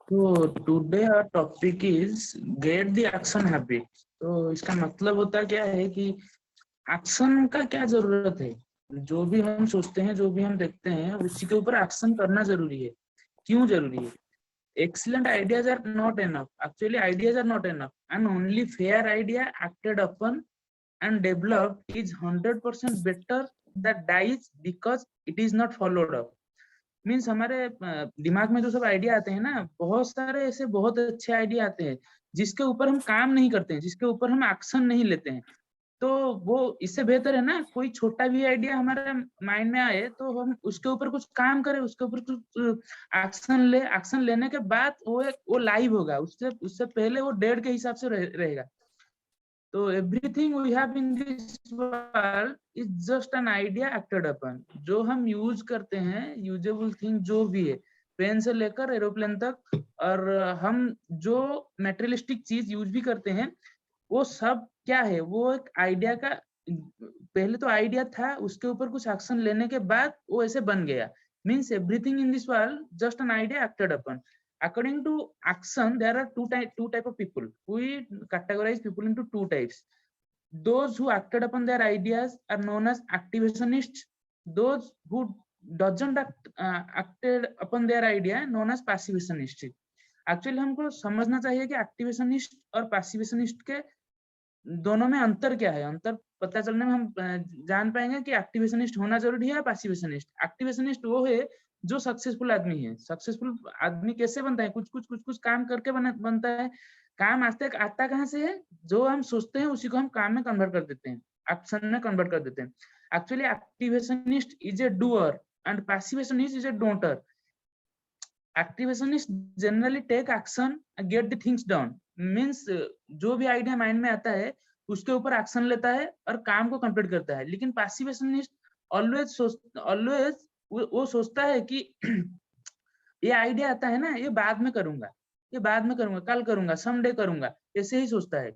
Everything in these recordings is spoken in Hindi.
तो today our topic is get the action habit. तो इसका मतलब होता क्या है कि एक्शन का क्या जरूरत है। जो भी हम सोचते हैं, जो भी हम देखते हैं, उसी के ऊपर एक्शन करना जरूरी है। क्यों जरूरी है? Excellent ideas are not enough. Actually, ideas are not enough, and only fair idea acted upon and developed is 100% better that dies because it is not followed up. Means हमारे दिमाग में जो सब आइडिया आते हैं ना, बहुत सारे ऐसे बहुत अच्छे आइडिया आते हैं जिसके ऊपर हम काम नहीं करते हैं, जिसके ऊपर हम एक्शन नहीं लेते हैं। तो वो इससे बेहतर है ना, कोई छोटा भी आइडिया हमारे माइंड में आए तो हम उसके ऊपर कुछ काम करें, उसके ऊपर कुछ एक्शन लेने के बाद वो लाइव होगा। उससे उससे पहले वो डेड के हिसाब से रहेगा। तो everything we have in this world is just an idea acted upon. जो हम यूज करते हैं, यूजेबल थिंग जो भी है, पेन से लेकर एरोप्लेन तक, और हम जो मेटेरियलिस्टिक चीज यूज भी करते हैं, वो सब क्या है? वो एक आइडिया का, पहले तो आइडिया था, उसके ऊपर कुछ एक्शन लेने के बाद वो ऐसे बन गया। Means everything in this world just an idea acted upon. According to action, there are two type of people. We categorize people into two types. Those who acted upon their ideas are known as activationists. Those who doesn't acted upon their idea known as passivationists. Actually हमको समझना चाहिए कि एक्टिवेशनिस्ट और पैसिविशनिस्ट के दोनों में अंतर क्या है। अंतर पता चलने में हम जान पाएंगे कि एक्टिवेशनिस्ट होना जरूरी है या पैसिविशनिस्ट। एक्टिवेशनिस्ट वो है जो सक्सेसफुल आदमी है। सक्सेसफुल आदमी कैसे बनता है? कुछ काम करके बनता है। काम आता कहाँ से है? जो हम सोचते हैं उसी को हम काम में कन्वर्ट कर देते हैं, एक्शन में कन्वर्ट कर देते हैं। Actually activationist is a doer and passivationist is a donter. Activationist generally take action and get the things done. Means जो भी आइडिया माइंड में आता है उसके ऊपर एक्शन लेता है और काम को कंप्लीट करता है। लेकिन पैसिविशनिस्ट ऑलवेज वो सोचता है कि ये आइडिया आता है ना, ये बाद में करूंगा, ये बाद में करूंगा, कल करूंगा, समडे करूंगा, ऐसे ही सोचता है।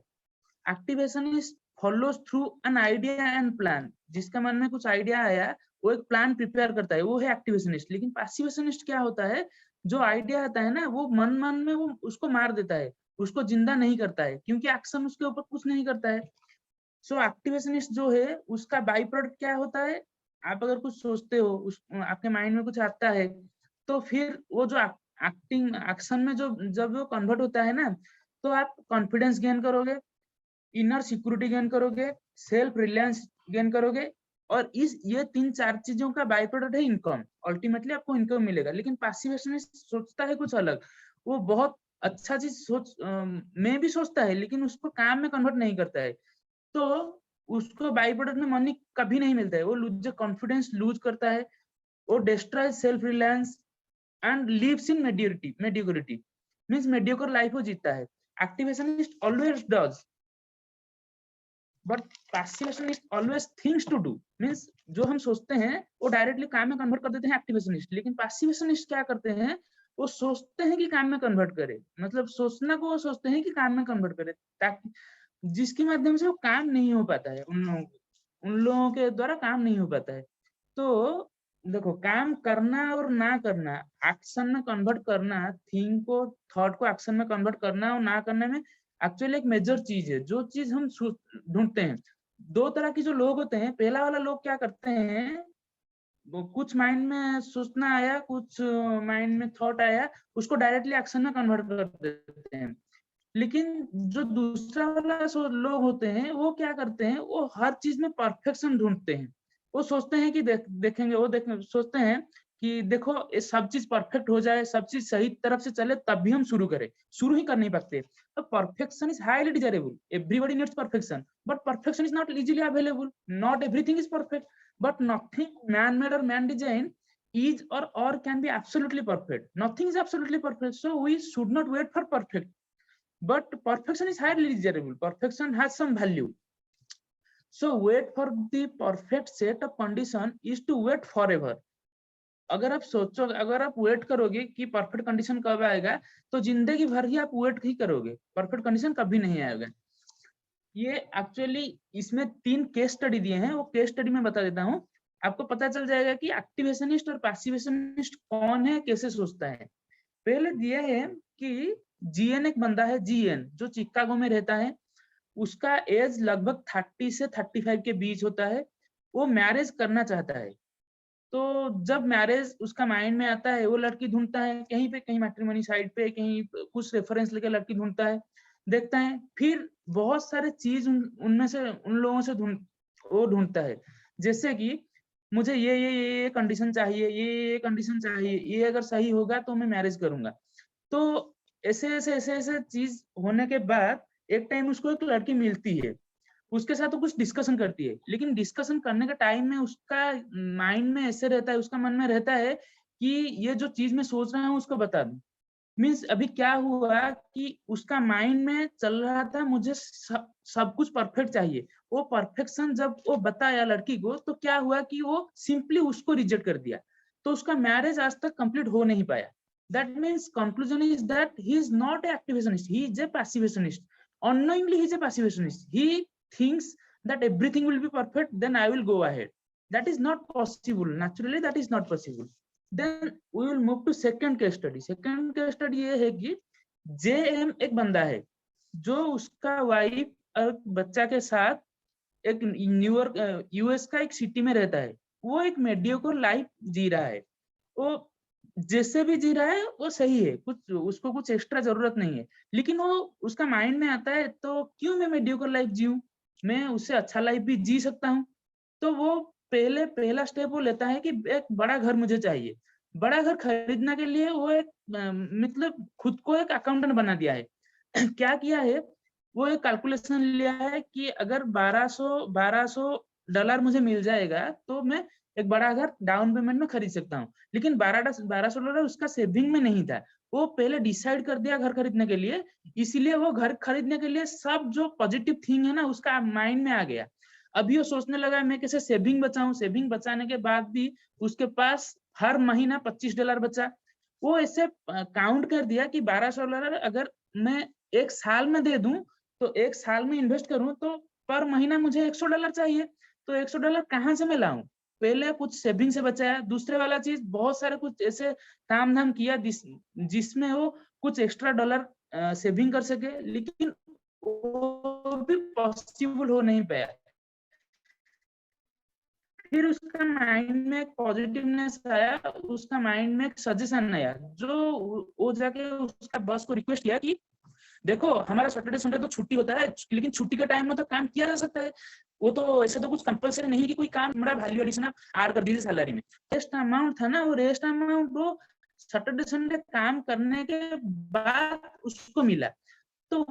Activationist follows through an idea and plan. जिसका मन में कुछ आइडिया आया, वो एक प्लान प्रिपेयर करता है, वो है एक्टिवेशनिस्ट। लेकिन पैसिविशनिस्ट क्या होता है? जो आइडिया आता है ना, वो मन में वो उसको मार देता है, उसको जिंदा नहीं करता है, क्योंकि एक्शन उसके ऊपर कुछ नहीं करता है। सो एक्टिवेशनिस्ट जो है, उसका बाई प्रोडक्ट क्या होता है? आप अगर कुछ सोचते हो, आपके माइंड में कुछ आता है, तो फिर वो जो एक्टिंग एक्शन में जो जब वो कन्वर्ट होता है ना, तो आप कॉन्फिडेंस गेन करोगे, इनर सिक्योरिटी गेन करोगे, सेल्फ रिलायंस गेन करोगे, और ये 3-4 चीजों का बाई प्रोडक्ट है इनकम। अल्टीमेटली आपको इनकम मिलेगा। लेकिन पैसिविशनिस्ट सोचता है कुछ अलग। वो बहुत अच्छा चीज में भी सोचता है, लेकिन उसको काम में कन्वर्ट नहीं करता है। तो उसको बाई प्रोडक्ट में मनी कभी नहीं मिलता है। वो कॉन्फिडेंस लूज करता है, वो destroy self reliance and lives in mediocrity. Means mediocre life वो जीता है। Activationist always does, but passivationist always thinks to do. Means जो हम सोचते हैं वो डायरेक्टली काम में कन्वर्ट कर देते हैं एक्टिवेशनिस्ट। लेकिन पैसिविशनिस्ट क्या करते हैं? वो सोचते हैं कि काम में कन्वर्ट करे, मतलब सोचना को वो सोचते हैं कि काम में कन्वर्ट करे, ताकि जिसके माध्यम से वो काम नहीं हो पाता है, उन लोगों के द्वारा काम नहीं हो पाता है। तो देखो, काम करना और ना करना, एक्शन में कन्वर्ट करना, थिंक को, थॉट को एक्शन में कन्वर्ट करना और ना करने में एक्चुअली एक मेजर चीज है, जो चीज हम ढूंढते हैं। दो तरह के जो लोग होते हैं, पहला वाला लोग क्या करते हैं, वो कुछ माइंड में सोचना आया, कुछ माइंड में थॉट आया, उसको डायरेक्टली एक्शन में कन्वर्ट कर देते हैं। लेकिन जो दूसरा वाला लोग होते हैं, वो क्या करते हैं, वो हर चीज में परफेक्शन ढूंढते हैं। वो सोचते हैं कि देखेंगे, सोचते हैं कि देखो ये सब चीज परफेक्ट हो जाए, सब चीज सही तरफ से चले, तब भी हम शुरू करें। शुरू ही कर नहीं पाते। तो perfection is highly desirable, everybody needs perfection, but perfection is not easily available. Not everything is perfect, but nothing man made or man design is or can be absolutely perfect. Nothing is absolutely perfect, so we should not wait for perfect. But perfection is highly desirable. Perfection has some value. So wait for the perfect set of condition is to wait forever. अगर आप सोचो, अगर आप वेट करोगे कि परफेक्ट कंडीशन कब आएगा, तो जिंदगी भर ही आप वेट ही करोगे, परफेक्ट कंडीशन कभी नहीं आएगा। ये एक्चुअली इसमें 3 केस स्टडी दिए हैं, वो केस स्टडी में बता देता हूँ। आपको पता चल जाएगा कि एक्टिवेशनिस्ट और पैसिवेशनिस्ट कौन है, कैसे सोचता है। पहले दिया है कि जीएन एक बंदा है, जीएन जो चिकागो में रहता है, उसका एज लगभग 30 से 35 के बीच होता है। वो मैरिज करना चाहता है। तो जब मैरिज उसका माइंड में आता है, वो लड़की ढूंढता है कहीं पे, कहीं मैट्रिमोनी साइट पे, कहीं कुछ रेफरेंस लेके लड़की ढूंढता है, देखता है, फिर बहुत सारे चीज उनमें से उन लोगों से वो ढूंढता है। जैसे कि मुझे ये कंडीशन चाहिए, ये कंडीशन चाहिए, ये अगर सही होगा तो मैं मैरिज करूंगा। तो ऐसे चीज होने के बाद एक टाइम उसको एक लड़की मिलती है, उसके साथ तो कुछ डिस्कशन करती है, लेकिन डिस्कशन करने के टाइम में उसका माइंड में ऐसे रहता है, उसका मन में रहता है कि ये जो चीज मैं सोच रहा हूँ उसको बता दूं। मीन्स अभी क्या हुआ कि उसका माइंड में चल रहा था मुझे सब कुछ परफेक्ट चाहिए। वो परफेक्शन जब वो बताया लड़की को, तो क्या हुआ कि वो सिंपली उसको रिजेक्ट कर दिया। तो उसका मैरिज आज तक कंप्लीट हो नहीं पाया। That means conclusion is that he is not a activationist, he is a passivationist. Unknowingly he is a passivist. He thinks that everything will be perfect, then I will go ahead. That is not possible. Naturally that is not possible. Then we will move to second case study. Second case study ये है कि JM एक बंदा है जो उसका वाइफ और बच्चा के साथ एक न्यूयॉर्क यूएस का एक सिटी में रहता है। वो एक मेडियोकर लाइफ जी रहा है। वो जैसे भी जी रहा है वो सही है, कुछ उसको कुछ एक्स्ट्रा जरूरत नहीं है। लेकिन वो उसका माइंड में आता है, तो क्यों मैं मेडियोकर लाइफ जीऊं, मैं उससे अच्छा लाइफ भी जी सकता हूँ। तो वो पहला स्टेप वो लेता है कि एक बड़ा घर मुझे चाहिए। बड़ा घर खरीदने के लिए वो एक मतलब खुद को एक अकाउंटेंट बना दिया है। क्या किया है, वो एक कैलकुलेशन लिया है कि अगर 1200 डॉलर मुझे मिल जाएगा तो मैं एक बड़ा घर डाउन पेमेंट में खरीद सकता हूँ। लेकिन 1200 डॉलर उसका सेविंग में नहीं था। वो पहले डिसाइड कर दिया घर खरीदने के लिए, इसीलिए वो घर खरीदने के लिए सब जो पॉजिटिव थिंग है ना उसका माइंड में आ गया। अभी वो सोचने लगा मैं कैसे सेविंग बचाऊं। सेविंग बचाने के बाद भी उसके पास हर महीना 25 डॉलर बचा। वो ऐसे काउंट कर दिया कि 1200 डॉलर अगर मैं एक साल में दे दूं, तो एक साल में इन्वेस्ट करूं, तो पर महीना मुझे 100 डॉलर चाहिए। तो 100 डॉलर कहाँ से मैं लाऊं। पहले कुछ सेविंग से बचाया। दूसरे वाला चीज बहुत सारे कुछ ऐसे काम धाम किया जिसमें वो कुछ एक्स्ट्रा डॉलर सेविंग कर सके, लेकिन वो भी पॉसिबल हो नहीं पाया। फिर उसका माइंड में एक पॉजिटिवनेस आया, उसका माइंड में एक सजेशन आया, जो वो जाके उसका बॉस को रिक्वेस्ट किया कि देखो हमारा सैटरडे संडे तो छुट्टी होता है, लेकिन छुट्टी के टाइम में तो काम किया जा सकता है। वो तो ऐसे तो कुछ कंपलसरी नहीं कि कोई काम हमारा वैल्यू एडिशन आप आर कर दीजिए सैलरी में। रेस्ट अमाउंट था ना, वो रेस्ट अमाउंट वो सैटरडे संडे काम करने के बाद उसको मिला। तो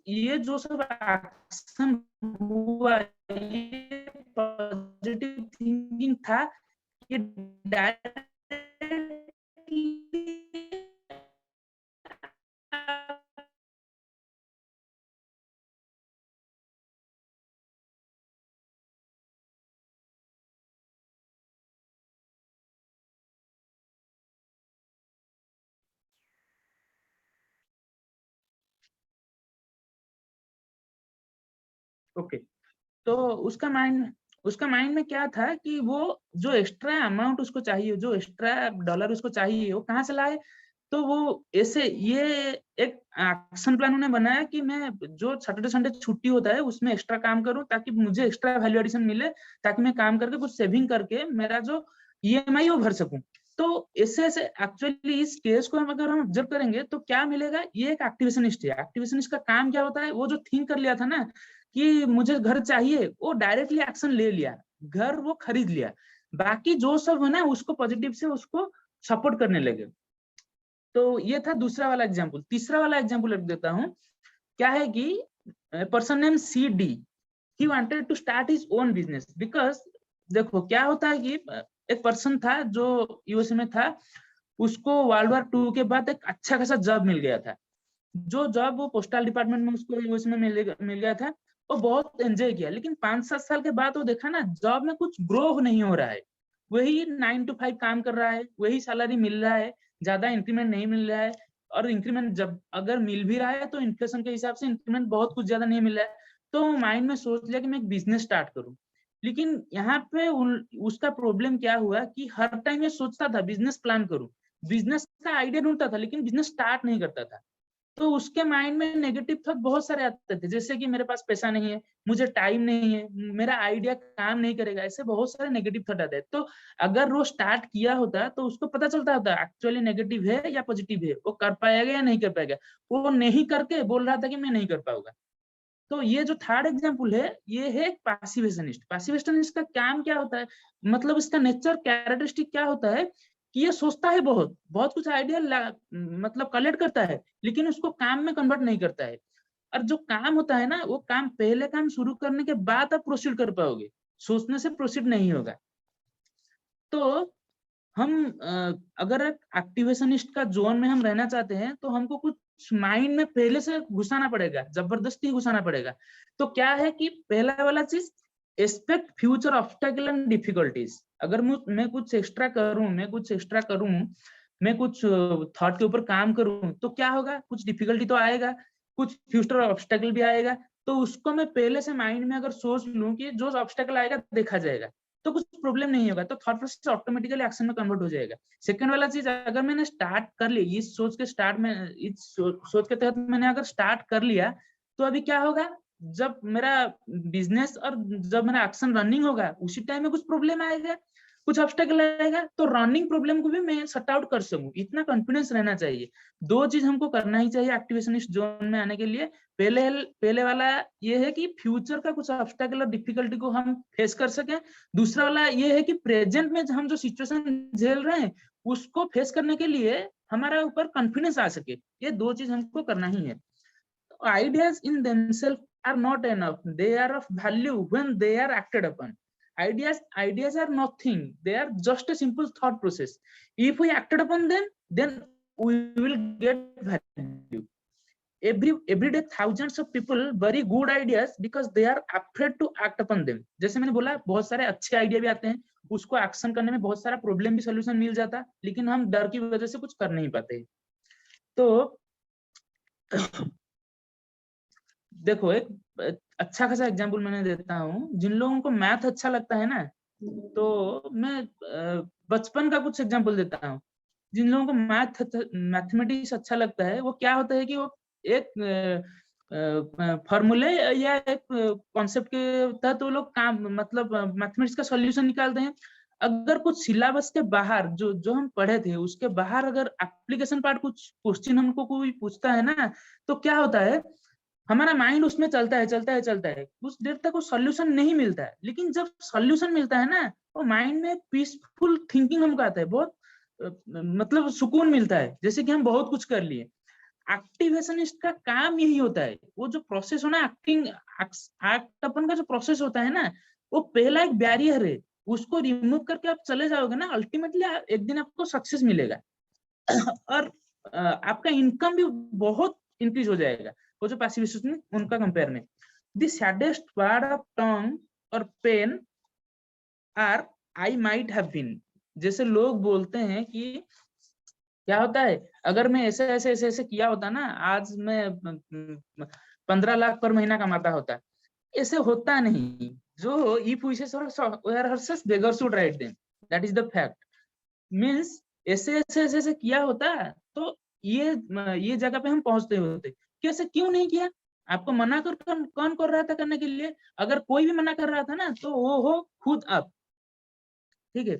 ये जो सब एक्शन हुआ, ये पॉजिटिव थिंकिंग था, ये डायरेक्टली ओके। तो उसका माइंड में क्या था कि वो जो एक्स्ट्रा अमाउंट उसको चाहिए, जो एक्स्ट्रा डॉलर उसको चाहिए, वो कहाँ से लाए। तो वो ऐसे ये एक एक्शन प्लान उन्होंने बनाया कि मैं जो सैटरडे संडे छुट्टी होता है उसमें एक्स्ट्रा काम करूं, ताकि मुझे एक्स्ट्रा वैल्यू एडिशन मिले, ताकि मैं काम करके कुछ सेविंग करके मेरा जो ईएमआई वो भर सकूं। तो ऐसे ऐसे एक्चुअली इस केस को हम अगर हम ऑब्जर्व करेंगे तो क्या मिलेगा, ये एक एक्टिवेशनिस्ट है। एक्टिवेशनिस्ट का काम क्या होता है, वो जो थिंक कर लिया था ना कि मुझे घर चाहिए, वो डायरेक्टली एक्शन ले लिया, घर वो खरीद लिया। बाकी जो सब है ना उसको पॉजिटिव से उसको सपोर्ट करने लगे। तो ये था दूसरा वाला एग्जाम्पल। तीसरा वाला एग्जाम्पल लिख देता हूँ। क्या है कि person name C D, he wanted to start his own business because देखो क्या होता है कि एक पर्सन था जो यूएसए में था, उसको वर्ल्ड वॉर 2 के बाद एक अच्छा खासा जॉब मिल गया था। जो जॉब वो पोस्टल डिपार्टमेंट में उसको यूएस में मिल गया था, वो बहुत एंजॉय किया। लेकिन 5-7 साल के बाद वो देखा ना जॉब में कुछ ग्रो नहीं हो रहा है। वही 9 to 5 काम कर रहा है, वही सैलरी मिल रहा है, ज्यादा इंक्रीमेंट नहीं मिल रहा है। और इंक्रीमेंट जब अगर मिल भी रहा है तो इन्फ्लेशन के हिसाब से इंक्रीमेंट बहुत कुछ ज्यादा नहीं मिल रहा है। तो माइंड में सोच लिया कि मैं एक बिजनेस स्टार्ट करूं। लेकिन यहाँ पे उसका प्रॉब्लम क्या हुआ कि हर टाइम ये सोचता था बिजनेस प्लान करूं, बिजनेस का आइडिया ढूंढता था, लेकिन बिजनेस स्टार्ट नहीं करता था। तो उसके माइंड में नेगेटिव थॉट बहुत सारे आते थे, जैसे कि मेरे पास पैसा नहीं है, मुझे टाइम नहीं है, मेरा आइडिया काम नहीं करेगा, ऐसे बहुत सारे नेगेटिव थॉट आते हैं। तो अगर वो स्टार्ट किया होता तो उसको पता चलता होता एक्चुअली नेगेटिव है या पॉजिटिव है, वो कर पाएगा या नहीं कर पाएगा। वो नहीं करके बोल रहा था कि मैं नहीं कर पाऊंगा। तो ये जो थर्ड एग्जाम्पल है, ये है पैसिविस्टनिस्ट। पैसिविस्टनिस्ट का काम क्या होता है, मतलब इसका नेचर कैरेक्टरिस्टिक क्या होता है कि ये सोचता है बहुत बहुत कुछ आइडिया मतलब कलेक्ट करता है, लेकिन उसको काम में कन्वर्ट नहीं करता है। और जो काम होता है ना, वो काम पहले काम शुरू करने के बाद आप प्रोसीड कर पाओगे, सोचने से प्रोसीड नहीं होगा। तो हम अगर एक्टिवेशनिस्ट का जोन में हम रहना चाहते हैं तो हमको कुछ माइंड में पहले से घुसाना पड़ेगा, जबरदस्ती घुसाना पड़ेगा। तो क्या है कि पहला वाला चीज, expect future obstacle and difficulties. अगर मैं कुछ एक्स्ट्रा करूं, मैं कुछ थॉट के ऊपर काम करूं, तो क्या होगा, कुछ डिफिकल्टी तो आएगा, कुछ फ्यूचर ऑब्स्टेकल भी आएगा। तो उसको मैं पहले से माइंड में अगर सोच लूं कि जो ऑब्स्टेकल आएगा देखा जाएगा, तो कुछ प्रॉब्लम नहीं होगा, तो थॉट प्रोसेस ऑटोमेटिकली एक्शन में कन्वर्ट हो जाएगा। सेकंड वाला चीज, अगर मैंने स्टार्ट कर ली इस सोच के स्टार्ट में, इस सोच के तहत मैंने अगर स्टार्ट कर लिया, तो अभी क्या होगा, जब मेरा बिजनेस और जब मेरा एक्शन रनिंग होगा, उसी टाइम में कुछ प्रॉब्लम आएगा, कुछ ऑब्स्टेकल आएगा, तो रनिंग प्रॉब्लम को भी मैं सॉर्ट आउट कर सकूं, इतना कॉन्फिडेंस रहना चाहिए। दो चीज हमको करना ही चाहिए एक्टिवेशनिस्ट जोन में आने के लिए। पहले वाला ये है कि फ्यूचर का कुछ ऑब्स्टेकल और डिफिकल्टी को हम फेस कर सकें। दूसरा वाला ये है कि प्रेजेंट में हम जो सिचुएशन झेल रहे हैं उसको फेस करने के लिए हमारे ऊपर कॉन्फिडेंस आ सके। ये दो चीज हमको करना ही है। Ideas in themselves are not enough, they are of value when they are acted upon. Ideas are nothing, they are just a simple thought process. If we acted upon them, then we will get value. Every day thousands of people bury good ideas because they are afraid to act upon them. जैसे मैंने बोला, बहुत सारे अच्छे आइडिया भी आते हैं, उसको एक्शन करने में बहुत सारा प्रॉब्लम भी सोल्यूशन मिल जाता, लेकिन हम डर की वजह से कुछ कर नहीं पाते। तो देखो, एक अच्छा खासा एग्जांपल मैंने देता हूँ। जिन लोगों को मैथ अच्छा लगता है ना, तो मैं बचपन का कुछ एग्जांपल देता हूँ। जिन लोगों को मैथमेटिक्स अच्छा लगता है, वो क्या होता है कि वो एक फॉर्मूले या एक कॉन्सेप्ट के तहत वो लोग काम, मतलब मैथमेटिक्स का सॉल्यूशन निकालते हैं। अगर कुछ सिलेबस के बाहर जो जो हम पढ़े थे उसके बाहर अगर एप्लीकेशन पार्ट कुछ क्वेश्चन हमको कोई पूछता है ना, तो क्या होता है, हमारा माइंड उसमें चलता है, कुछ देर तक वो सॉल्यूशन नहीं मिलता है। लेकिन जब सॉल्यूशन मिलता है ना, वो माइंड में पीसफुल थिंकिंग हमको आता है, बहुत मतलब सुकून मिलता है, जैसे कि हम बहुत कुछ कर लिए। एक्टिवेशनिस्ट का काम यही होता है, वो जो प्रोसेस हो ना, एक्ट अपन का जो प्रोसेस होता है ना, वो पहला एक बैरियर है, उसको रिमूव करके आप चले जाओगे ना, अल्टीमेटली एक दिन आपको सक्सेस मिलेगा और आपका इनकम भी बहुत इंक्रीज हो जाएगा। वो जो पैसिविस्ट में उनका कंपेयर में, the saddest word of tongue or pen are I might have been. जैसे लोग बोलते हैं कि क्या होता है, अगर मैं ऐसे किया होता ना, आज मैं 15 लाख पर महीना कमाता होता। ऐसे होता नहीं। जो if wishes were horses beggar should ride them, that is the fact. Means ऐसे किया होता तो ये जगह पे हम पहुंचते होते। कैसे, क्यों नहीं किया? आपको मना कौन कर रहा था करने के लिए? अगर कोई भी मना कर रहा था ना, तो वो हो खुद आप। ठीक है,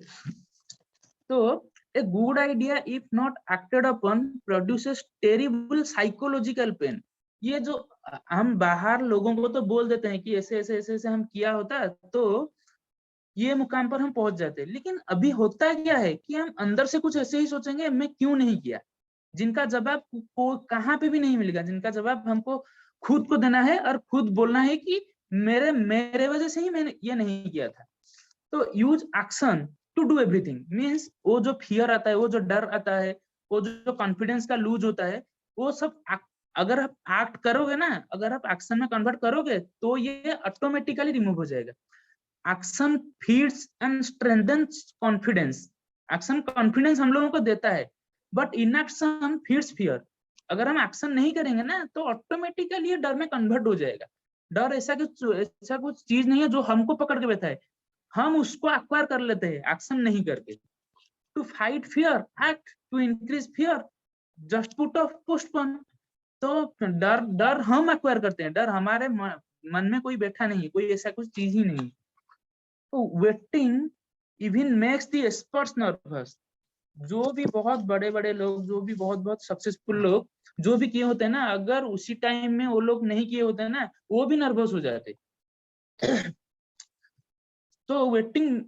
तो a good idea if not acted upon produces terrible psychological pain. ये जो हम बाहर लोगों को तो बोल देते हैं कि ऐसे हम किया होता तो ये मुकाम पर हम पहुंच जाते, लेकिन अभी होता क्या है कि हम अंदर से कुछ ऐसे ही सोचेंगे, मैं क्यों नहीं किया, जिनका जवाब को कहाँ पे भी नहीं मिलेगा, जिनका जवाब हमको खुद को देना है और खुद बोलना है कि मेरे वजह से ही मैंने ये नहीं किया था। तो use action to do everything. Means वो जो फियर आता है, वो जो डर आता है, वो जो कॉन्फिडेंस का लूज होता है, वो सब अगर आप एक्ट करोगे ना, अगर आप एक्शन में कन्वर्ट करोगे, तो ये ऑटोमेटिकली रिमूव हो जाएगा। Action feeds and strengthens confidence. Action confidence हम लोगों को देता है, बट इनएक्शन फीड्स फियर। अगर हम एक्शन नहीं करेंगे ना, तो ऑटोमेटिकली ये डर में कन्वर्ट हो जाएगा। डर ऐसा कुछ चीज नहीं है जो हमको पकड़ के बैठा है, हम उसको एक्वायर कर लेते हैं एक्शन नहीं करके। To fight fear act, to increase fear just put off postpone. तो डर हम एक्वायर करते हैं, डर हमारे मन में कोई बैठा नहीं, कोई ऐसा कुछ चीज ही नहीं। तो waiting even makes the experts nervous. जो भी बहुत बड़े बड़े लोग, जो भी बहुत सक्सेसफुल लोग जो भी किए होते हैं ना, अगर उसी टाइम में वो लोग नहीं किए होते हैं ना, वो भी नर्वस हो जाते। तो waiting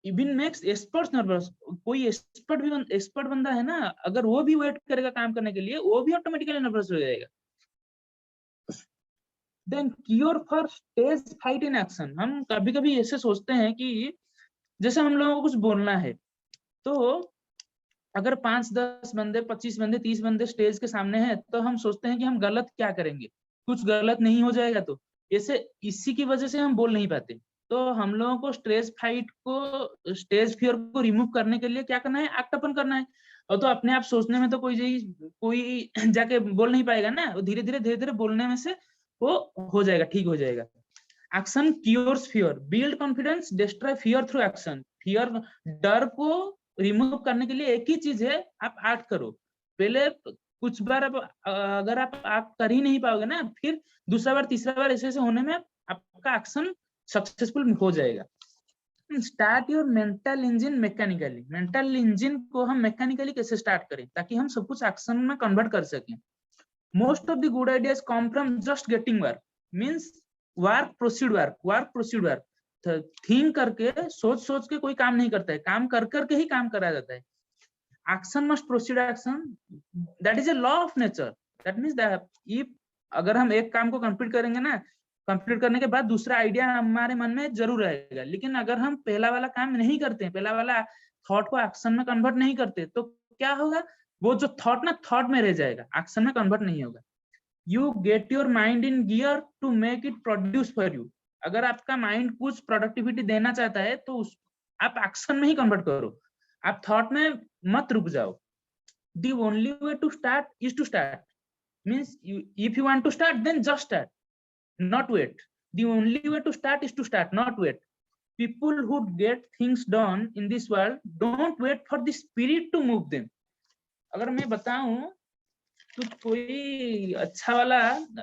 even makes experts nervous. कोई एक्सपर्ट बंदा है ना, अगर वो भी वेट करेगा काम करने के लिए, वो भी ऑटोमेटिकली नर्वस हो जाएगा। Than cure for stage fight in action. हम कभी कभी ऐसे सोचते हैं कि जैसे हम लोगों को कुछ बोलना है, तो अगर 5-10 बंदे, 25 बंदे, 30 बंदे स्टेज के सामने हैं, तो हम सोचते हैं कि हम गलत क्या करेंगे, कुछ गलत नहीं हो जाएगा। तो ऐसे इसी की वजह से हम बोल नहीं पाते। तो हम लोगों को स्टेज फियर को रिमूव करने के लिए क्या करना है, एक्ट अपन करना है। और तो अपने आप सोचने में तो कोई जाके बोल नहीं पाएगा ना, धीरे धीरे बोलने में से वो हो जाएगा, ठीक हो जाएगा। Action cures fear, build confidence, destroy fear through action. Fear, डर को रिमूव करने के लिए एक ही चीज है, आप एक्ट करो। पहले कुछ बार अगर आप एक्ट कर ही नहीं पाओगे ना, फिर दूसरा बार तीसरा बार ऐसे होने में आपका एक्शन सक्सेसफुल हो जाएगा। Start your mental engine mechanically. Mental engine को हम मैकेनिकली कैसे स्टार्ट करें ताकि हम सब कुछ एक्शन में कन्वर्ट कर सकें। Most of the good ideas come from just getting work, means work proceed work. Think करके, सोच के कोई काम नहीं करता है, काम कर करके ही काम करा जाता है। Action must proceed action, that is a law of nature. That means that if अगर हम एक काम को कंप्लीट करेंगे ना, कंप्लीट करने के बाद दूसरा आइडिया हमारे मन में जरूर रहेगा, लेकिन अगर हम पहला वाला काम नहीं करते, पहला वाला थॉट को एक्शन में कन्वर्ट नहीं करते, तो क्या होगा, वो जो थॉट ना थॉट में रह जाएगा, एक्शन में कन्वर्ट नहीं होगा। You get your mind in gear to make it produce for you. अगर आपका माइंड कुछ प्रोडक्टिविटी देना चाहता है, तो आप एक्शन में ही कन्वर्ट करो, आप थॉट में मत रुक जाओ। The only way to start is to start, means if you want to start, then just start, not wait. The only way to start is to start, not wait. People who get things done in this world don't wait for the spirit to move them. अगर मैं बताऊं तो कोई अच्छा वाला,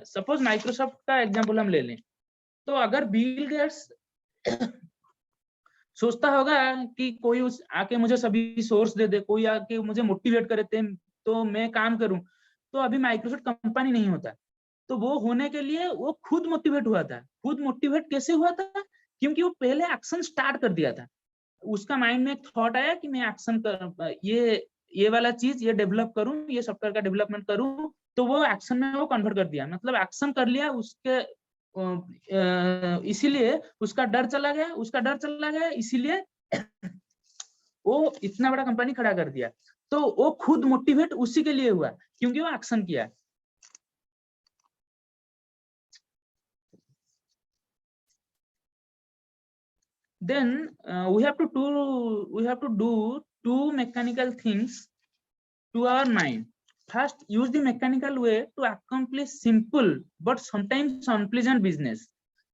सपोज माइक्रोसॉफ्ट का एग्जांपल हम ले लें, तो अगर बिल गेट्स सोचता होगा कि कोई आके मुझे सभी सोर्स दे दे, कोई आके मुझे मोटिवेट करे तो मैं काम करूं, तो अभी माइक्रोसॉफ्ट कंपनी नहीं होता। तो वो होने के लिए वो खुद मोटिवेट हुआ था। खुद मोटिवेट कैसे हुआ था, क्योंकि वो पहले एक्शन स्टार्ट कर दिया था। उसका माइंड में एक थॉट आया कि मैं एक्शन कर, ये वाला चीज ये डेवलप करूं, ये सॉफ्टवेयर का डेवलपमेंट करूं, तो वो एक्शन में वो कन्वर्ट कर दिया, मतलब एक्शन कर लिया। उसके इसीलिए उसका डर चला गया, इसीलिए वो इतना बड़ा कंपनी खड़ा कर दिया। तो वो खुद मोटिवेट उसी के लिए हुआ क्योंकि वो एक्शन किया। Then we have to do two mechanical things to our mind. First, use the mechanical way to accomplish simple but sometimes unpleasant business.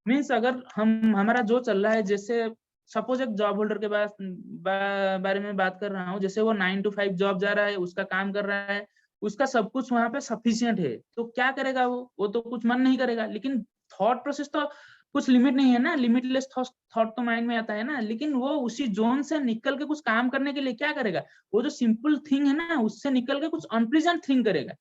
Means अगर हमारा जो चल रहा है, जैसे सपोज एक जॉब होल्डर के बारे में बात कर रहा हूँ, जैसे वो 9 to 5 जॉब जा रहा है, उसका काम कर रहा है, उसका सब कुछ वहां पे सफिशिएंट है, तो क्या करेगा वो तो कुछ मन नहीं करेगा। लेकिन थॉट प्रोसेस तो कुछ लिमिट नहीं है ना, लिमिटलेस थॉट तो माइंड में आता है ना, लेकिन वो उसी जोन से निकल के कुछ काम करने के लिए क्या करेगा, वो जो सिंपल थिंग है ना, उससे निकल के कुछ अनप्लीजेंट थिंग करेगा।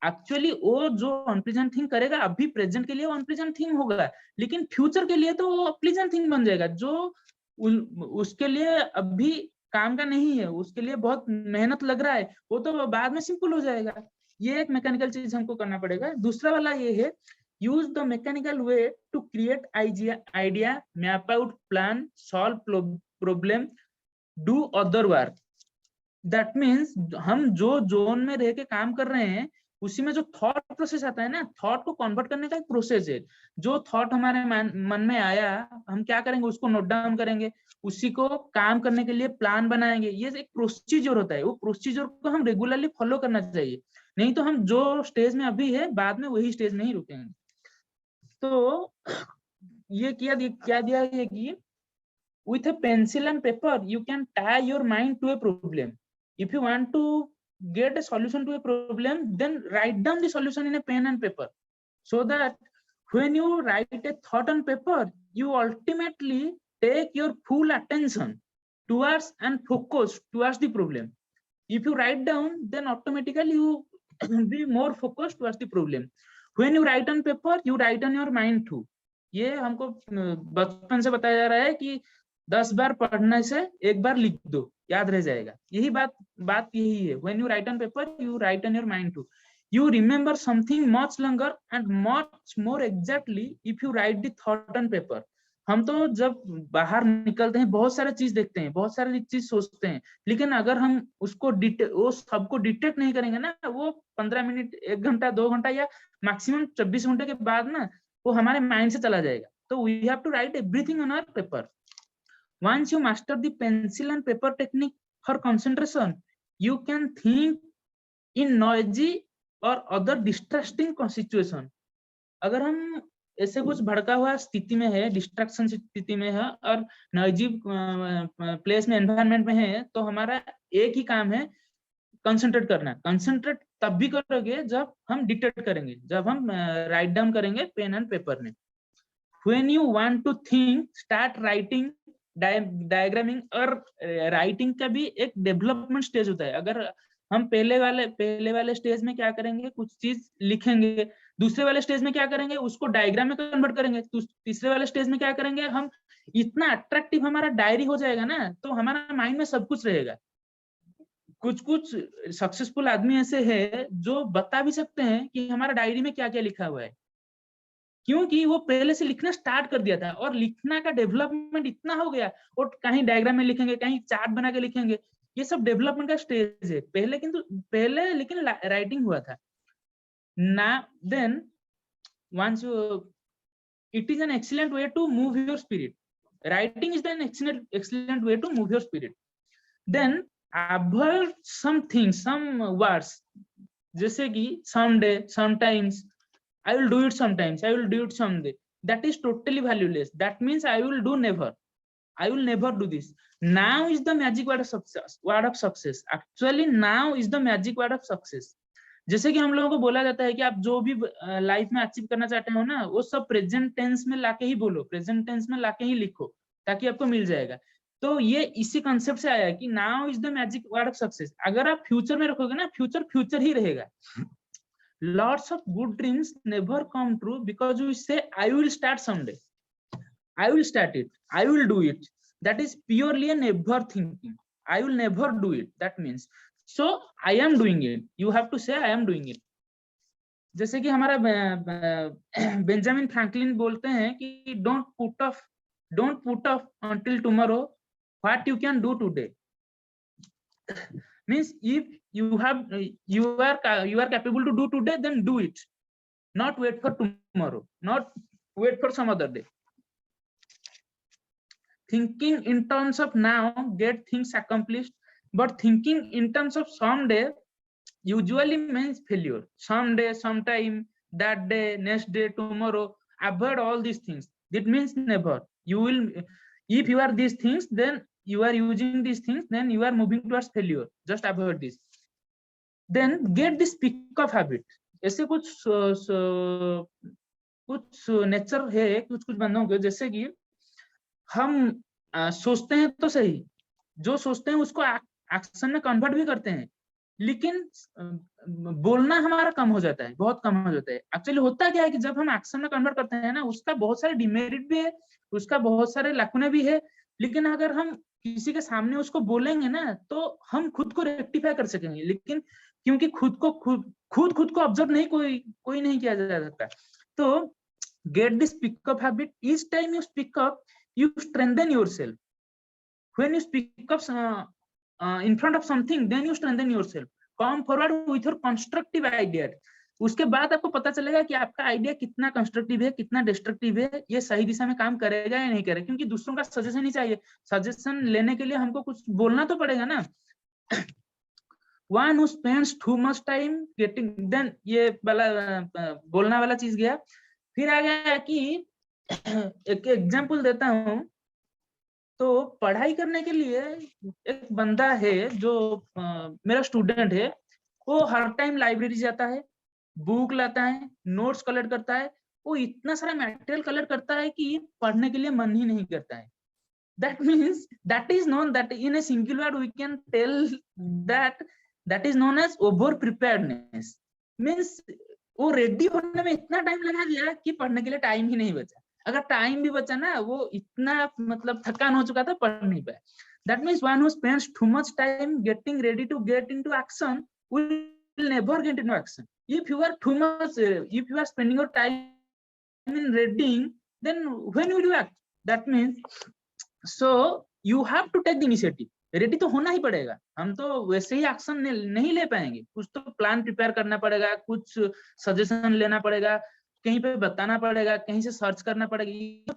एक्चुअली वो जो अनप्लीजेंट थिंग करेगा, अभी प्रेजेंट के लिए वो अनप्लीजेंट थिंग होगा, लेकिन फ्यूचर के लिए तो वो प्लीजेंट थिंग बन जाएगा, जो उसके लिए अभी काम का नहीं है, उसके लिए बहुत मेहनत लग रहा है, वो तो बाद में सिंपल हो जाएगा। ये एक मैकेनिकल चीज हमको करना पड़ेगा। दूसरा वाला ये है, use the mechanical way to create idea, map out plan, solve problem, do other work. That means हम जो जोन में रह के काम कर रहे हैं, उसी में जो थॉट प्रोसेस आता है ना, थॉट को कन्वर्ट करने का एक प्रोसेस है। जो थॉट हमारे मन में आया, हम क्या करेंगे, उसको नोट डाउन करेंगे, उसी को काम करने के लिए प्लान बनाएंगे। ये एक प्रोसीजर होता है, वो प्रोसीजर को हम रेगुलरली फॉलो करना चाहिए, नहीं तो हम जो स्टेज में अभी है, बाद में वही स्टेज में ही रुकेंगे। तो ये क्या दिया है कि with a pencil and paper you can tie your mind to a problem. If you want to get a solution to a problem, then write down the solution in a pen and paper, so that when you write a thought on paper, you ultimately take your full attention towards and focus towards the problem. If you write down, then automatically you be more focused towards the problem. When you write on paper, you write on your mind too. ये हमको बचपन से बताया जा रहा है कि 10 बार पढ़ने से एक बार लिख दो, याद रह जाएगा। यही बात यही है। When you write on paper, you write on your mind too. You remember something much longer and much more exactly if you write the thought on paper. हम तो जब बाहर निकलते हैं बहुत सारे चीज देखते हैं, बहुत सारे चीज सोचते हैं, लेकिन अगर हम उसको वो सबको डिटेक्ट नहीं करेंगे ना, वो 15 मिनट, 1 घंटा, 2 घंटा या मैक्सिमम 24 घंटे के बाद ना वो हमारे माइंड से चला जाएगा। तो we have to write everything on our paper. Once you master the pencil and paper technique for concentration, you can think in noisy or other distracting situation. अगर हम ऐसे कुछ भड़का हुआ स्थिति में है, डिस्ट्रैक्शन स्थिति में है और नॉइजी प्लेस में, एनवायरनमेंट में है, तो हमारा एक ही काम है, कंसंट्रेट करना। कंसंट्रेट तब भी करोगे जब हम डिटेक्ट करेंगे, जब हम राइट डाउन करेंगे पेन एंड पेपर में। When you want to think, start writing, डायग्रामिंग। और राइटिंग का भी एक डेवलपमेंट स्टेज होता है। अगर हम पहले वाले स्टेज में क्या करेंगे, कुछ चीज लिखेंगे, दूसरे वाले स्टेज में क्या करेंगे, उसको डायग्राम में कन्वर्ट करेंगे, तीसरे वाले स्टेज में क्या करेंगे, हम इतना अट्रैक्टिव हमारा डायरी हो जाएगा ना, तो हमारा माइंड में सब कुछ रहेगा। कुछ सक्सेसफुल आदमी ऐसे है जो बता भी सकते हैं कि हमारा डायरी में क्या क्या लिखा हुआ है, क्योंकि वो पहले से लिखना स्टार्ट कर दिया था और लिखना का डेवलपमेंट इतना हो गया, और कहीं डायग्राम में लिखेंगे, कहीं चार्ट बना के लिखेंगे, ये सब डेवलपमेंट का स्टेज है। पहले लेकिन राइटिंग हुआ था ना। Then once you, it is an excellent way to move your spirit. Writing is an excellent way to move your spirit. Then avoid some things, some words, जैसे कि someday, sometimes, I will do it sometimes, I will do it someday. That is totally valueless. That means I will do never. I will never do this. Now is the magic word of success. Actually, now is the magic word of success. जैसे कि हम लोगों को बोला जाता है कि आप जो भी लाइफ में अचीव करना चाहते हो ना, वो सब प्रेजेंट टेंस में लाके ही बोलो, प्रेजेंट टेंस में लाके ही लिखो, ताकि आपको मिल जाएगा। तो ये इसी कंसेप्ट से आया है कि now is the magic word of success. अगर आप फ्यूचर में रखोगे ना, फ्यूचर ही रहेगा। Lots of good dreams never come true because we say I will start someday, I will start it, I will do it. That is purely a never thinking. I will never do it. That means so I am doing it. You have to say I am doing it. जैसे कि हमारा बेंजामिन फ्रैंकलिन बोलते हैं कि don't put off until tomorrow what you can do today. Means if you are capable to do today, then do it. Not wait for tomorrow, not wait for some other day. Thinking in terms of now get things accomplished, but thinking in terms of someday usually means failure. Someday, sometime, that day, next day, tomorrow. Avoid all these things. It means never. You will, if you are these things, then you are using these things, then you are moving towards failure. Just avoid this. Then get this pick of habit. ऐसे कुछ नेचर है कुछ बंदों के, जैसे कि हम सोचते हैं तो सही, जो सोचते हैं उसको एक्शन में कन्वर्ट भी करते हैं, लेकिन बोलना हमारा कम हो जाता है, बहुत कम हो जाता है। एक्चुअली होता क्या है कि जब हम एक्शन में कन्वर्ट करते हैं ना, उसका बहुत सारे डिमेरिट भी है, उसका बहुत सारे लकुने भी है, लेकिन अगर हम किसी के सामने उसको बोलेंगे ना, तो हम खुद को रेक्टिफाई कर सकेंगे। लेकिन क्योंकि खुद को ऑब्जर्व नहीं कोई नहीं किया जा सकता, तो get this pickup habit. Each time you speak up, you strengthen yourself. When you speak up in front of something, then you strengthen yourself. Come forward with your constructive idea. उसके बाद आपको पता चलेगा कि आपका आइडिया कितना कंस्ट्रक्टिव है, कितना डिस्ट्रक्टिव है, ये सही दिशा में काम करेगा या नहीं करेगा। क्योंकि दूसरों का सजेशन ही चाहिए, सजेशन लेने के लिए हमको कुछ बोलना तो पड़ेगा ना। One who spends too much time getting, then ये वाला बोलना वाला चीज गया। फिर आ गया कि एक एग्जांपल देता हूँ। तो पढ़ाई करने के लिए एक बंदा है जो मेरा स्टूडेंट है, वो हर टाइम लाइब्रेरी जाता है, बुक लाता है, नोट्स कलेक्ट करता है। वो इतना सारा मटेरियल कलेक्ट करता है कि पढ़ने के लिए मन ही नहीं करता है। That means that is known that in a single word we can tell that that is known as over preparedness. Means वो रेडी होने में इतना टाइम लगा दिया कि पढ़ने के लिए टाइम ही नहीं बचा। अगर टाइम भी बचा ना, वो इतना मतलब थकान हो चुका था, पढ़ नहीं पाया। That means one who spends too much time getting ready to get into action will never get into action. If you are too much, if you are spending your time in reading, then when will you act? That means so you have to take the initiative. Ready तो होना ही पड़ेगा, हम तो वैसे ही एक्शन नहीं ले पाएंगे। कुछ तो प्लान प्रिपेयर करना पड़ेगा, कुछ सजेशन लेना पड़ेगा, कहीं पे बताना पड़ेगा, कहीं से सर्च करना पड़ेगा,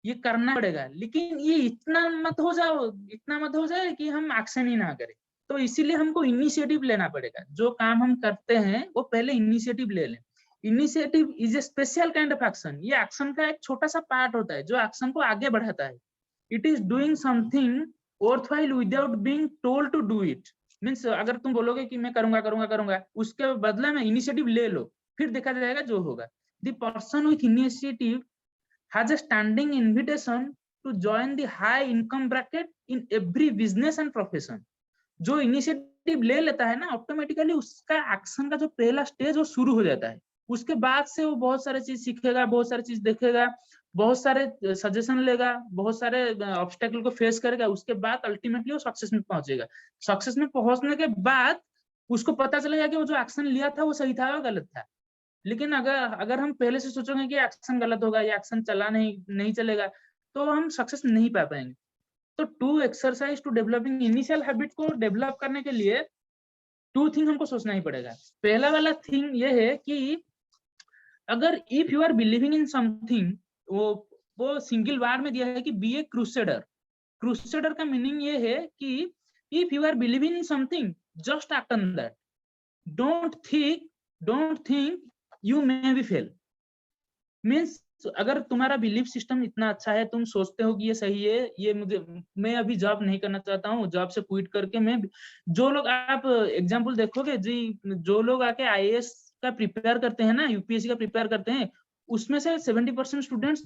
ये करना पड़ेगा। लेकिन ये इतना मत हो जाए कि हम एक्शन ही ना करें। तो इसीलिए हमको इनिशिएटिव लेना पड़ेगा। जो काम हम करते हैं वो पहले इनिशिएटिव ले लें। Initiative is a special kind of action. ये एक्शन का एक छोटा सा पार्ट होता है जो एक्शन को आगे बढ़ाता है। It is doing something worthwhile without being told to do it. Means अगर तुम बोलोगे कि मैं करूंगा करूंगा करूंगा, उसके बदले में इनिशिएटिव ले लो, फिर देखा जाएगा जो होगा। The person with initiative has a standing invitation to join the high income bracket in every business and profession. जो इनिशिएटिव ले लेता है ना, ऑटोमेटिकली उसका एक्शन का जो पहला स्टेज वो शुरू हो जाता है। उसके बाद से वो बहुत सारे चीज सीखेगा, बहुत सारी चीज देखेगा, बहुत सारे सजेशन लेगा, बहुत सारे ऑब्स्टेकल को फेस करेगा। उसके बाद अल्टीमेटली वो सक्सेस में पहुंचेगा। सक्सेस में पहुंचने के बाद उसको पता चलेगा कि वो जो एक्शन लिया था वो सही था या गलत था। लेकिन अगर अगर हम पहले से सोचेंगे कि एक्शन गलत होगा, या एक्शन चला नहीं चलेगा, तो हम सक्सेस नहीं पा पाएंगे। तो to exercise to developing initial habit को डेवलप करने के लिए टू थिंग हमको सोचना ही पड़ेगा। पहला वाला थिंग ये है कि अगर if you are believing in something, वो सिंगल वर्ड में दिया है कि बी ए क्रूसेडर। क्रूसेडर का मीनिंग ये है कि if you are believing in something, just act on that. Don't think you may be fail. Means अगर तुम्हारा बिलीफ सिस्टम इतना अच्छा है, तुम सोचते हो कि ये सही है, ये मैं अभी जॉब नहीं करना चाहता हूँ, जॉब से क्विट करके मैं, जो लोग आप एग्जांपल देखोगे जी, जो लोग आके आईएएस का प्रिपेयर करते हैं ना, यूपीएससी का प्रिपेयर करते हैं, उसमें से 70% स्टूडेंट्स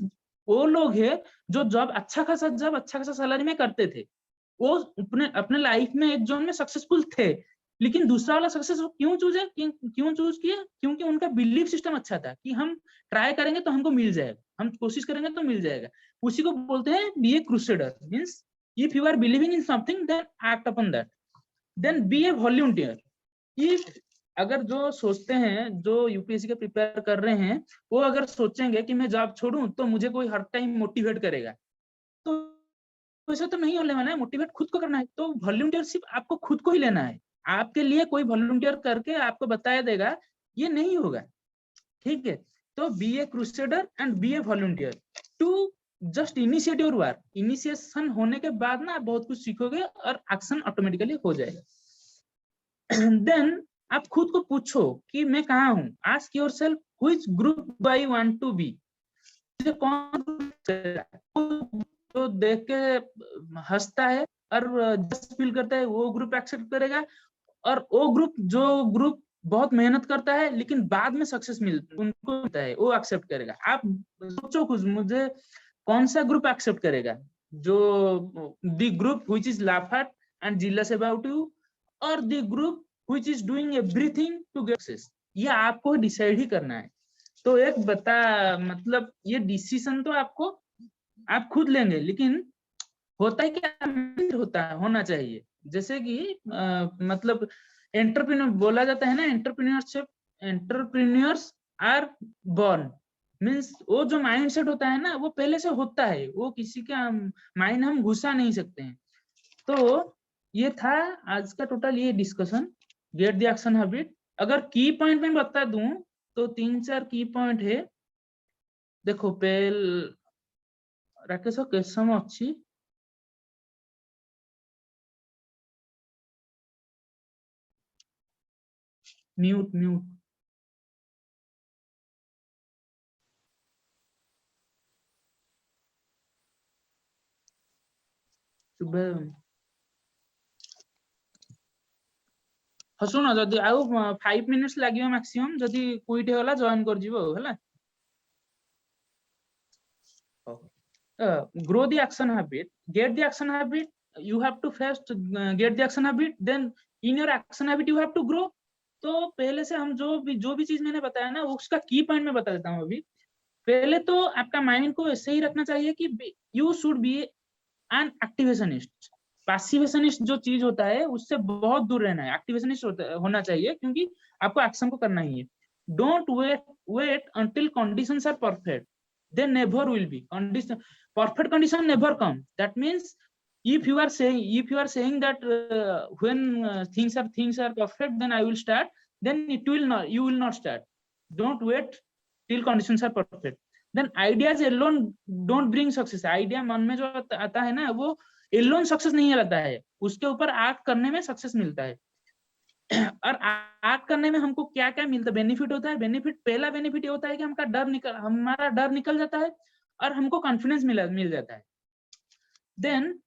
वो लोग हैं जो जॉब अच्छा खासा सैलरी में करते थे। वो अपने लाइफ में एक जोन में सक्सेसफुल थे, लेकिन दूसरा वाला सक्सेस वो क्यों चूज किए? क्योंकि उनका बिलीफ सिस्टम अच्छा था कि हम ट्राई करेंगे तो हमको मिल जाएगा, हम कोशिश करेंगे तो मिल जाएगा। उसी को बोलते हैं be a crusader. Means if you are believing in something, then act upon that. Then be a volunteer. If अगर जो सोचते हैं, जो यूपीएससी का प्रिपेयर कर रहे हैं, वो अगर सोचेंगे कि मैं जॉब छोड़ूं तो मुझे कोई हर टाइम मोटिवेट करेगा, तो वैसे तो नहीं होने वाला है। मोटिवेट खुद को करना है। तो वॉलंटियरशिप आपको खुद को ही लेना है। आपके लिए कोई वॉलंटियर करके आपको बताया देगा, ये नहीं होगा। ठीक है? तो be a crusader and be a volunteer to just initiate your work. Initiation होने के बाद ना आप बहुत कुछ सीखोगे और एक्शन ऑटोमेटिकली हो जाएगा। देन आप खुद को पूछो कि मैं कहाँ हूँ। Ask yourself which group I want to be. कौन जो देख के हंसता है और जस्ट फील करता है, वो ग्रुप एक्सेप्ट करेगा। और वो ग्रुप बहुत मेहनत करता है लेकिन बाद में सक्सेस उनको मिलता है, वो एक्सेप्ट करेगा। आप सोचो खुद, मुझे कौन सा ग्रुप एक्सेप्ट करेगा? जो the group which is laugh at and jealous about you, और the group which is doing everything to get success. ये आपको डिसाइड ही करना है। तो एक मतलब ये डिसीजन तो आप खुद लेंगे, लेकिन होता है क्या, होना चाहिए। जैसे कि मतलब एंटरप्रेन्योर बोला जाता है ना, एंटरप्रेन्योर्स आर बॉर्न। मीन्स वो जो माइंडसेट होता है ना, वो पहले से होता है, वो किसी का माइंड हम घुसा नहीं सकते हैं। तो ये था आज का टोटल ये discussion, gate the action habit. अगर की पॉइंट में बता दूं तो 3-4 की पॉइंट है। देखो पेल राकेश कैसम अच्छी म्यूट। हसुन जदि आउ 5 मिनिट्स लागियो मैक्सिमम जदि क्विट होला जॉइन कर जिवो हला grow the action habit, get the action habit. You have to first get the action habit, then in your action habit you have to grow. तो पहले से हम जो भी चीज मैंने बताया ना उसका की पॉइंट में बता देता हूँ अभी। पहले तो आपका माइंड को ऐसे ही रखना चाहिए कि यू शुड बी एन एक्टिवेशनिस्ट। पैसिवेशनिस्ट जो चीज होता है उससे बहुत दूर रहना है, एक्टिवेशनिस्ट होना चाहिए, क्योंकि आपको एक्शन को करना ही है। Don't wait until conditions are perfect, they never will be condition, perfect condition never come. That means if you are saying that when things are perfect then I will start, then it will not, you will not start. Don't wait till conditions are perfect. Then ideas alone don't bring success. idea मन में जो आता है ना वो alone सक्सेस नहीं लाता है, उसके ऊपर एक्ट करने में सक्सेस मिलता है। और एक्ट करने में हमको क्या क्या मिलता है, बेनिफिट होता है। बेनिफिट, पहला बेनिफिट ये होता है कि हमारा डर निकल जाता है और हमको कॉन्फिडेंस मिल जाता है। Then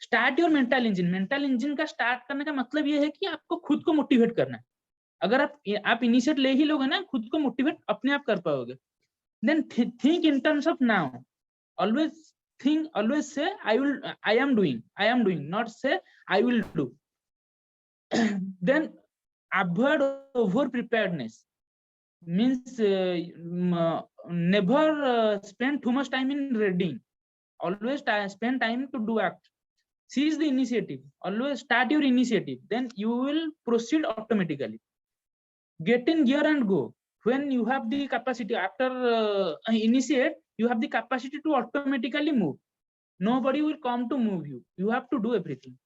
start your mental engine. Mental engine का स्टार्ट करने का मतलब ये है कि आपको खुद को मोटिवेट करना है। अगर आप इनिशिएट ले ही लोगे ना, खुद को मोटिवेट अपने आप कर पाओगे। Then think in terms of now. always say I am doing, not say I will do. Then avoid over preparedness, means never spend too much time in reading. Always spend time to do act. Seize the initiative. Always start your initiative, then you will proceed automatically. Get in gear and go. When you have the capacity, after initiate, you have the capacity to automatically move. Nobody will come to move you. You have to do everything.